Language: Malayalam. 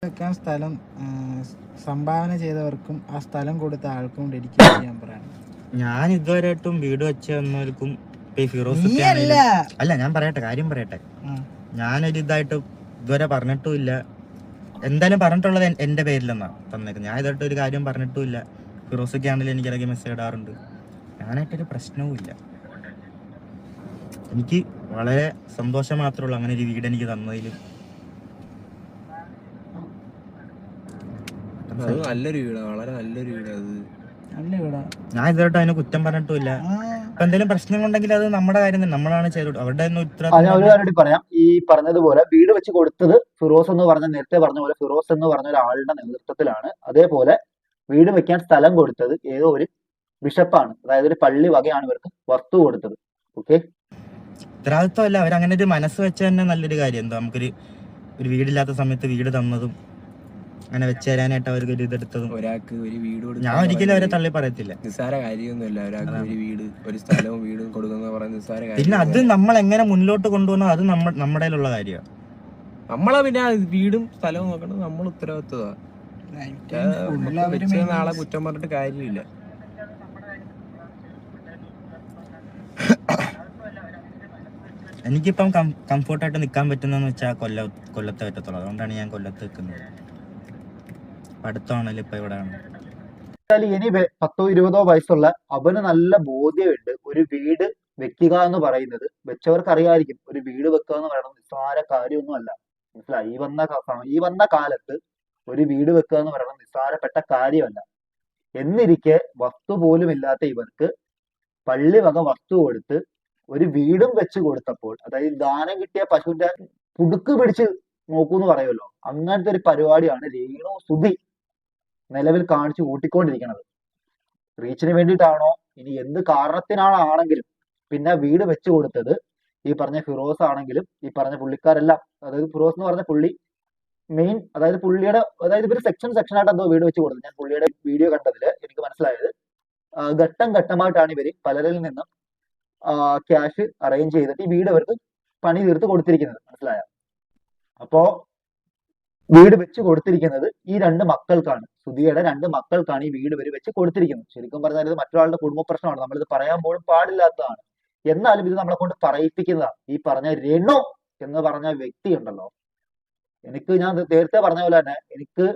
വെക്കാൻ സ്ഥലം സംഭാവന ചെയ്തവർക്കും ആ സ്ഥലം കൊടുത്ത ആൾക്കും ഡെഡിക്കേറ്റ് ചെയ്യാൻ പറയണം. ഞാൻ ഇതുവരെയായിട്ടും വീട് വെച്ച് തന്നവർക്കും അല്ല, ഞാൻ പറയട്ടെ, കാര്യം പറയട്ടെ. ഞാനൊരു ഇതായിട്ട് ഇതുവരെ പറഞ്ഞിട്ടുമില്ല. എന്തായാലും പറഞ്ഞിട്ടുള്ളത് എന്റെ പേരിലെന്നാ തന്നേക്കുന്നത്. ഞാൻ ഇതായിട്ട് ഒരു കാര്യം പറഞ്ഞിട്ടുമില്ല. ഫിറോസൊക്കെ ആണെങ്കിലും എനിക്കിടയ്ക്ക് മെസ്സേജ് ഇടാറുണ്ട്. ഞാനായിട്ടൊരു പ്രശ്നവും ഇല്ല. എനിക്ക് വളരെ സന്തോഷം മാത്രമേ ഉള്ളൂ അങ്ങനെ ഒരു വീട് എനിക്ക് തന്നതിൽ. നല്ലൊരു വീടാ, വളരെ നല്ലൊരു വീടാ അത്. നല്ല വീടാ. ഞാൻ ഇതായിട്ട് അതിനെ കുറ്റം പറഞ്ഞിട്ടുമില്ല. ഇപ്പൊ എന്തെങ്കിലും പ്രശ്നങ്ങളുണ്ടെങ്കിൽ അത് നമ്മുടെ കാര്യം തന്നെ, നമ്മളാണ് ചെയ്തോളൂ. അവരുടെ ഞാൻ ഒരു കാര്യം പറയാം. ഈ പറഞ്ഞതുപോലെ വീട് വെച്ച് കൊടുത്തത് ഫിറോസ് എന്ന് പറഞ്ഞ, നേരത്തെ പറഞ്ഞ പോലെ ഫിറോസ് എന്ന് പറഞ്ഞ ഒരാളുടെ നേതൃത്വത്തിലാണ്. അതേപോലെ വീട് വെക്കാൻ സ്ഥലം കൊടുത്തത് ഏതോ ഒരു ബിഷപ്പാണ്, അതായത് ഒരു പള്ളി വകയാണ് ഇവർക്ക് വസ്തു കൊടുത്തത്. ഓക്കെ, ഉത്തരവാദിത്വമല്ല, അവരങ്ങനെ ഒരു മനസ്സ് വെച്ച തന്നെ നല്ലൊരു കാര്യം. എന്താ, നമുക്കൊരു വീടില്ലാത്ത സമയത്ത് വീട് തന്നതും അങ്ങനെ വെച്ച് തരാനായിട്ട് അവർക്ക് ഒരു ഇതെടുത്തതും. ഒരാൾക്ക് ഒരു വീട് ഞാൻ ഒരിക്കലും അവരെ തള്ളി പറയത്തില്ല. നിസ്സാര കാര്യമൊന്നുമല്ല ഒരാൾക്ക് ഒരു വീട്, ഒരു സ്ഥലവും വീടും കൊടുക്കുന്ന പറയുന്നത് നിസ്സാര കാര്യം. പിന്നെ അത് നമ്മൾ എങ്ങനെ മുന്നോട്ട് കൊണ്ടുപോകുന്നോ അത് നമ്മുടെ ഉള്ള കാര്യമാണ്. നമ്മളെ പിന്നെ വീടും സ്ഥലവും നോക്കണം, നമ്മൾ ഉത്തരവാദിത്വമാണ്. നാളെ കുറ്റം പറഞ്ഞിട്ട് കാര്യമില്ല. എനിക്കിപ്പം കംഫോർട്ടായിട്ട് നിൽക്കാൻ പറ്റുന്നതെന്ന് വെച്ചാൽ കൊല്ലത്തെ പറ്റത്തുള്ളൂ. അതുകൊണ്ടാണ് ഞാൻ കൊല്ലത്ത് നിൽക്കുന്നത്. അടുത്താണല്ലോ ഇപ്പൊ ഇവിടെ ആണ്. ഇനി 10-20 വയസ്സുള്ള അവന് നല്ല ബോധ്യമുണ്ട് ഒരു വീട് വെക്കുക എന്ന് പറയുന്നത്. വെച്ചവർക്ക് അറിയായിരിക്കും ഒരു വീട് വെക്കുക എന്ന് പറയുന്നത് നിസ്സാര കാര്യമൊന്നുമല്ല. മനസ്സിലായി? ഈ വന്ന കാലത്ത് ഒരു വീട് വെക്കുക എന്ന് പറയുന്നത് നിസ്സാരപ്പെട്ട കാര്യമല്ല. എന്നിരിക്കെ വസ്തു പോലും ഇല്ലാത്ത ഇവർക്ക് പള്ളി വക വസ്തു കൊടുത്ത് ഒരു വീടും വെച്ച് കൊടുത്തപ്പോൾ, അതായത് ദാനം കിട്ടിയ പശുവിന്റെ പുടുക്ക് പിടിച്ച് നോക്കൂന്ന് പറയുമല്ലോ, അങ്ങനത്തെ ഒരു പരിപാടിയാണ് രേണു സുധി നിലവിൽ കാണിച്ചു കൂട്ടിക്കൊണ്ടിരിക്കുന്നത്. റീച്ചിന് വേണ്ടിയിട്ടാണോ ഇനി എന്ത് കാരണത്തിനാണെങ്കിലും പിന്നെ വീട് വെച്ച് കൊടുത്തത് ഈ പറഞ്ഞ ഫിറോസ് ആണെങ്കിലും ഈ പറഞ്ഞ പുള്ളിക്കാരെല്ലാം, അതായത് ഫിറോസ് എന്ന് പറഞ്ഞ പുള്ളി മെയിൻ, അതായത് പുള്ളിയുടെ, അതായത് ഇവര് സെക്ഷനായിട്ട് എന്തോ വീട് വെച്ച് കൊടുത്തത്. ഞാൻ പുള്ളിയുടെ വീഡിയോ കണ്ടതില് എനിക്ക് മനസ്സിലായത് ഘട്ടം ഘട്ടമായിട്ടാണ് ഇവര് പലരിൽ നിന്നും ക്യാഷ് അറേഞ്ച് ചെയ്തിട്ട് ഈ വീട് അവർക്ക് പണി തീർത്ത് കൊടുത്തിരിക്കുന്നത്. മനസ്സിലായ? അപ്പോ വീട് വെച്ച് കൊടുത്തിരിക്കുന്നത് ഈ 2 മക്കൾക്കാണ്, സുധിയുടെ 2 മക്കൾക്കാണ് ഈ വീട് ഇവര് വെച്ച് കൊടുത്തിരിക്കുന്നത്. ശരിക്കും പറഞ്ഞാൽ ഇത് മറ്റൊരാളുടെ കുടുംബ പ്രശ്നമാണ്, നമ്മളിത് പറയാൻ പോലും പാടില്ലാത്തതാണ്. എന്നാലും ഇത് നമ്മളെ കൊണ്ട് പറയിപ്പിക്കുന്നതാണ്. ഈ പറഞ്ഞ രേണു എന്ന് പറഞ്ഞ വ്യക്തി ഉണ്ടല്ലോ, ഞാൻ നേരത്തെ പറഞ്ഞ പോലെ തന്നെ എനിക്ക്